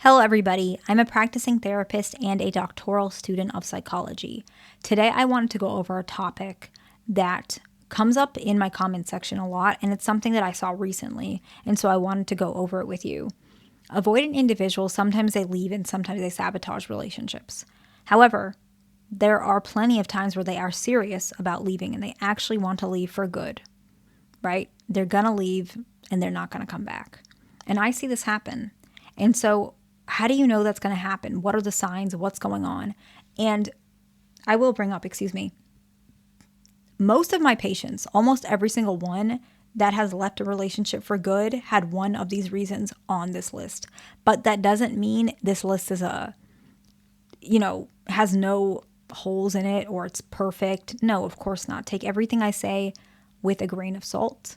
Hello, everybody. I'm a practicing therapist and a doctoral student of psychology. Today, I wanted to go over a topic that comes up in my comment section a lot, and it's something that I saw recently, and so I wanted to go over it with you. Avoidant individuals, sometimes they leave and sometimes they sabotage relationships. However, there are plenty of times where they are serious about leaving and they actually want to leave for good, right? They're going to leave and they're not going to come back. And I see this happen. And so how do you know that's going to happen? What are the signs? What's going on? And I will bring up, most of my patients, almost every single one that has left a relationship for good had one of these reasons on this list. But that doesn't mean this list is has no holes in it or it's perfect. No, of course not. Take everything I say with a grain of salt.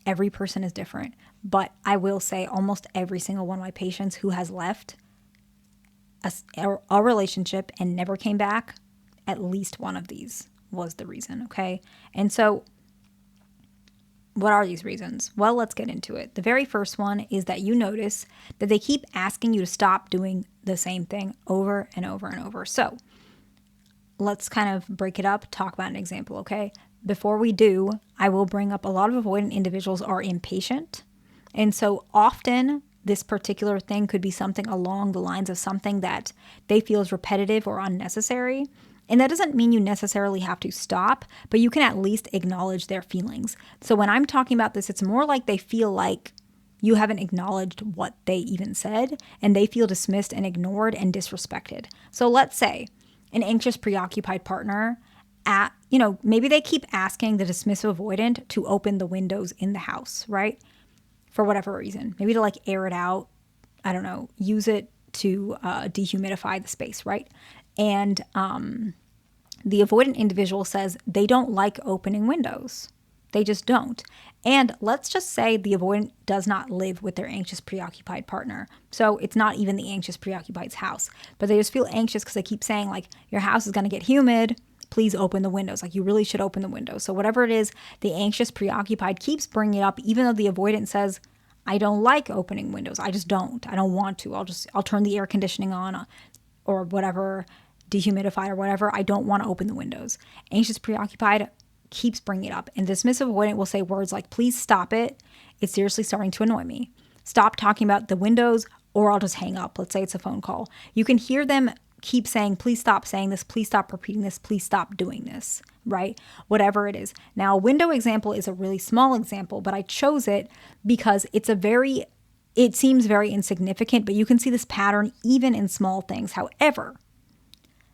Every person is different. But I will say almost every single one of my patients who has left a relationship and never came back, at least one of these was the reason, okay? And so what are these reasons? Well, let's get into it. The very first one is that you notice that they keep asking you to stop doing the same thing over and over and over. So let's kind of break it up, talk about an example, okay? Before we do, I will bring up a lot of avoidant individuals are impatient. And so often this particular thing could be something along the lines of something that they feel is repetitive or unnecessary. And that doesn't mean you necessarily have to stop, but you can at least acknowledge their feelings. So when I'm talking about this, it's more like they feel like you haven't acknowledged what they even said, and they feel dismissed and ignored and disrespected. So let's say an anxious, preoccupied partner, maybe they keep asking the dismissive avoidant to open the windows in the house, right? For whatever reason, maybe to air it out. I don't know, use it to dehumidify the space, right? And the avoidant individual says they don't like opening windows. They just don't. And let's just say the avoidant does not live with their anxious, preoccupied partner. So it's not even the anxious, preoccupied's house. But they just feel anxious because they keep saying, your house is going to get humid. Please open the windows. You really should open the windows. So whatever it is, the anxious, preoccupied keeps bringing it up, even though the avoidant says, I don't like opening windows. I just don't. I don't want to. I'll turn the air conditioning on or whatever, dehumidified or whatever. I don't want to open the windows. Anxious, preoccupied keeps bringing it up. And dismissive avoidant will say words like, please stop it. It's seriously starting to annoy me. Stop talking about the windows or I'll just hang up. Let's say it's a phone call. You can hear them keep saying, please stop saying this. Please stop repeating this. Please stop doing this, right? Whatever it is. Now, a window example is a really small example, but I chose it because it seems very insignificant, but you can see this pattern even in small things. However,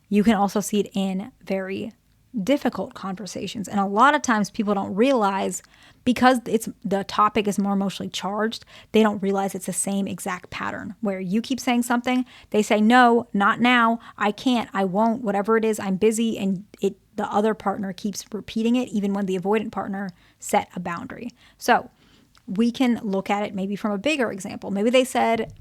you can also see it in very difficult conversations. And a lot of times people don't realize, because the topic is more emotionally charged, they don't realize it's the same exact pattern where you keep saying something, they say, no, not now, I can't, I won't, whatever it is, I'm busy. And the other partner keeps repeating it even when the avoidant partner set a boundary. So we can look at it maybe from a bigger example. Maybe they said,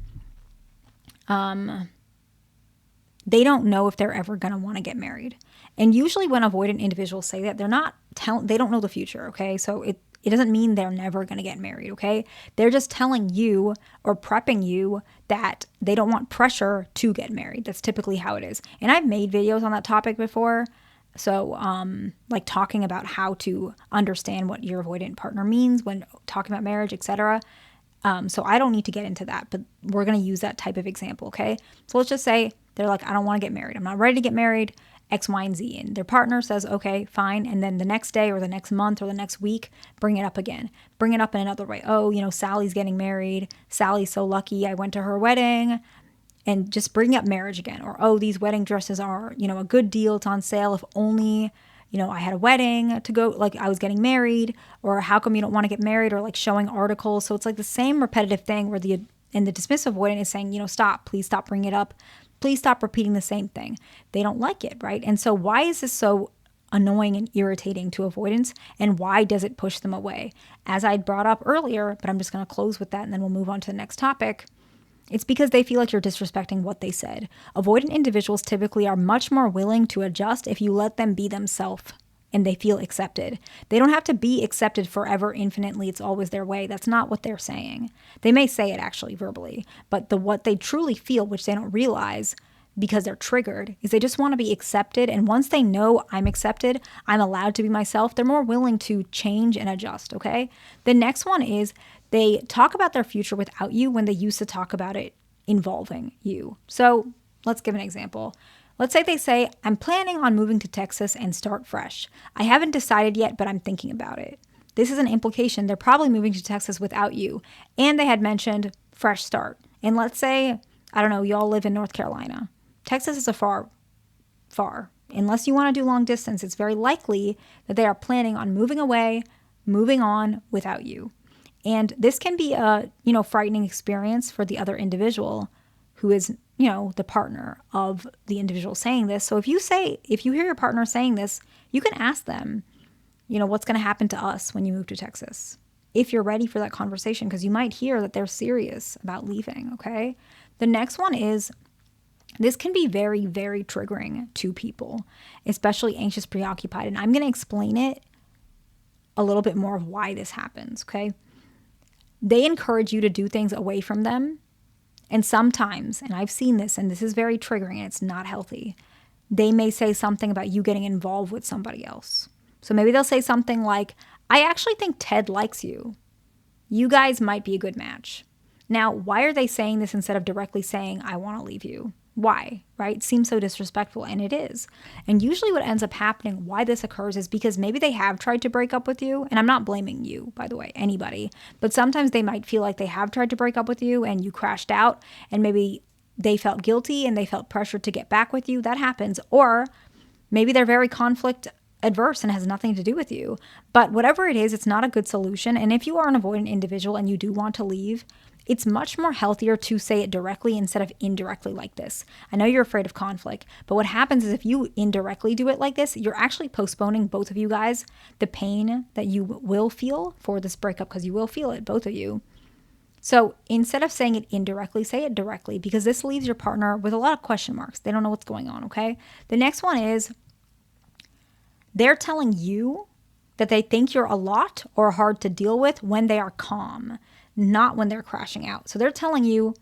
they don't know if they're ever going to want to get married. And usually when avoidant individuals say that, they don't know the future, okay? So it doesn't mean they're never going to get married, okay? They're just telling you or prepping you that they don't want pressure to get married. That's typically how it is. And I've made videos on that topic before. So talking about how to understand what your avoidant partner means when talking about marriage, etc. So I don't need to get into that, but we're going to use that type of example, okay? So let's just say they're like, I don't want to get married. I'm not ready to get married, X, Y, and Z. And their partner says, okay, fine. And then the next day or the next month or the next week, bring it up again. Bring it up in another way. Oh, Sally's getting married. Sally's so lucky. I went to her wedding. And just bring up marriage again. Or, oh, these wedding dresses are, a good deal. It's on sale. If only, I had a wedding to go, I was getting married. Or how come you don't want to get married? Or showing articles. So it's the same repetitive thing where the dismissive avoidant is saying, stop, please stop bringing it up. Please stop repeating the same thing. They don't like it, right? And so why is this so annoying and irritating to avoidants? And why does it push them away? As I brought up earlier, but I'm just going to close with that and then we'll move on to the next topic. It's because they feel like you're disrespecting what they said. Avoidant individuals typically are much more willing to adjust if you let them be themselves and they feel accepted. They don't have to be accepted forever, infinitely. It's always their way. That's not what they're saying. They may say it actually verbally, but what they truly feel, which they don't realize because they're triggered, is they just want to be accepted. And once they know I'm accepted, I'm allowed to be myself, they're more willing to change and adjust, okay? The next one is they talk about their future without you when they used to talk about it involving you. So let's give an example. Let's say they say, I'm planning on moving to Texas and start fresh. I haven't decided yet, but I'm thinking about it. This is an implication they're probably moving to Texas without you. And they had mentioned fresh start. And let's say, I don't know, y'all live in North Carolina. Texas is a far. Unless you want to do long distance, it's very likely that they are planning on moving away, moving on without you. And this can be a, frightening experience for the other individual who is, the partner of the individual saying this. So if you hear your partner saying this, you can ask them, what's going to happen to us when you move to Texas? If you're ready for that conversation, because you might hear that they're serious about leaving, okay? The next one is, this can be very, very triggering to people, especially anxious, preoccupied. And I'm going to explain it a little bit more of why this happens, okay? They encourage you to do things away from them. And sometimes, and I've seen this, and this is very triggering, and it's not healthy, they may say something about you getting involved with somebody else. So maybe they'll say something like, I actually think Ted likes you. You guys might be a good match. Now, why are they saying this instead of directly saying, I want to leave you? Why, right? It seems so disrespectful, and it is. And usually what ends up happening, why this occurs, is because maybe they have tried to break up with you. And I'm not blaming you, by the way, anybody. But sometimes they might feel like they have tried to break up with you and you crashed out, and maybe they felt guilty and they felt pressured to get back with you. That happens. Or maybe they're very conflict adverse and has nothing to do with you. But whatever it is, it's not a good solution. And if you are an avoidant individual and you do want to leave, it's much more healthier to say it directly instead of indirectly like this. I know you're afraid of conflict, but what happens is if you indirectly do it like this, you're actually postponing, both of you guys, the pain that you will feel for this breakup, because you will feel it, both of you. So instead of saying it indirectly, say it directly, because this leaves your partner with a lot of question marks. They don't know what's going on, okay? The next one is they're telling you that they think you're a lot or hard to deal with when they are calm, not when they're crashing out. So they're telling you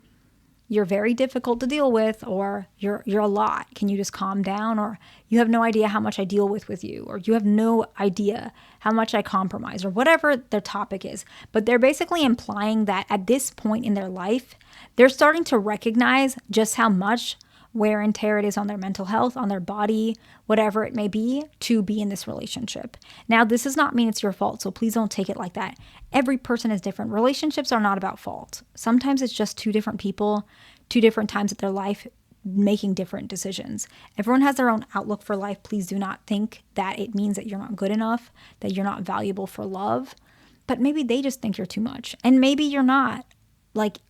you're very difficult to deal with, or you're a lot. Can you just calm down? Or you have no idea how much I deal with you, or you have no idea how much I compromise, or whatever their topic is. But they're basically implying that at this point in their life, they're starting to recognize just how much wear and tear it is on their mental health, on their body, whatever it may be, to be in this relationship. Now, this does not mean it's your fault, so please don't take it like that. Every person is different. Relationships are not about fault. Sometimes it's just two different people, two different times of their life, making different decisions. Everyone has their own outlook for life. Please do not think that it means that you're not good enough, that you're not valuable for love. But maybe they just think you're too much, and maybe you're not.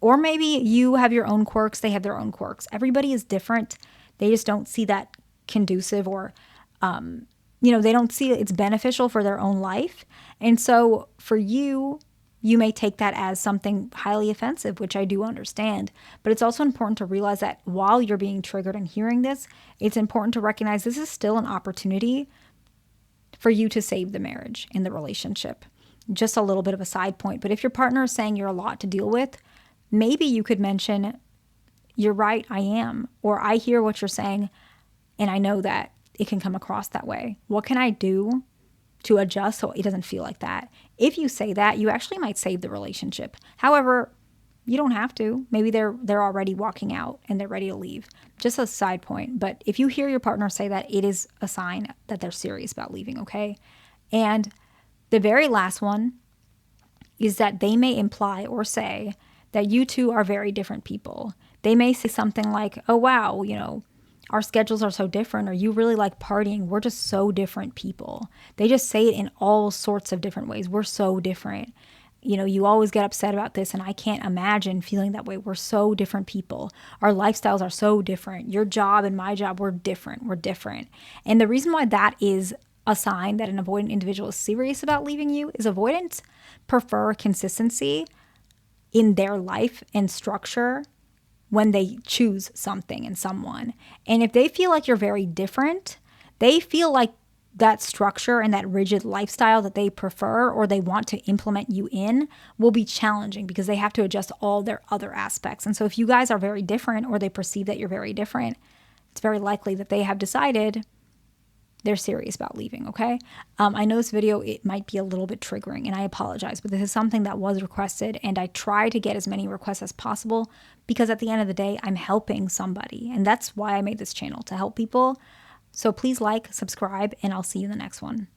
Or maybe you have your own quirks, they have their own quirks. Everybody is different. They just don't see that conducive, or, they don't see it's beneficial for their own life. And so for you, you may take that as something highly offensive, which I do understand. But it's also important to realize that while you're being triggered and hearing this, it's important to recognize this is still an opportunity for you to save the marriage and the relationship. Just a little bit of a side point. But if your partner is saying you're a lot to deal with, maybe you could mention, you're right, I am. Or I hear what you're saying, and I know that it can come across that way. What can I do to adjust so it doesn't feel like that? If you say that, you actually might save the relationship. However, you don't have to. Maybe they're already walking out and they're ready to leave. Just a side point. But if you hear your partner say that, it is a sign that they're serious about leaving, okay? And the very last one is that they may imply or say that you two are very different people. They may say something like, oh, wow, our schedules are so different, or you really like partying. We're just so different people. They just say it in all sorts of different ways. We're so different. You always get upset about this, and I can't imagine feeling that way. We're so different people. Our lifestyles are so different. Your job and my job, we're different. We're different. And the reason why that is a sign that an avoidant individual is serious about leaving you is avoidants prefer consistency in their life and structure when they choose something and someone. And if they feel like you're very different, they feel like that structure and that rigid lifestyle that they prefer or they want to implement you in will be challenging because they have to adjust all their other aspects. And so if you guys are very different or they perceive that you're very different, it's very likely that they have decided they're serious about leaving, okay? I know this video, it might be a little bit triggering, and I apologize, but this is something that was requested, and I try to get as many requests as possible because at the end of the day, I'm helping somebody, and that's why I made this channel, to help people. So please like, subscribe, and I'll see you in the next one.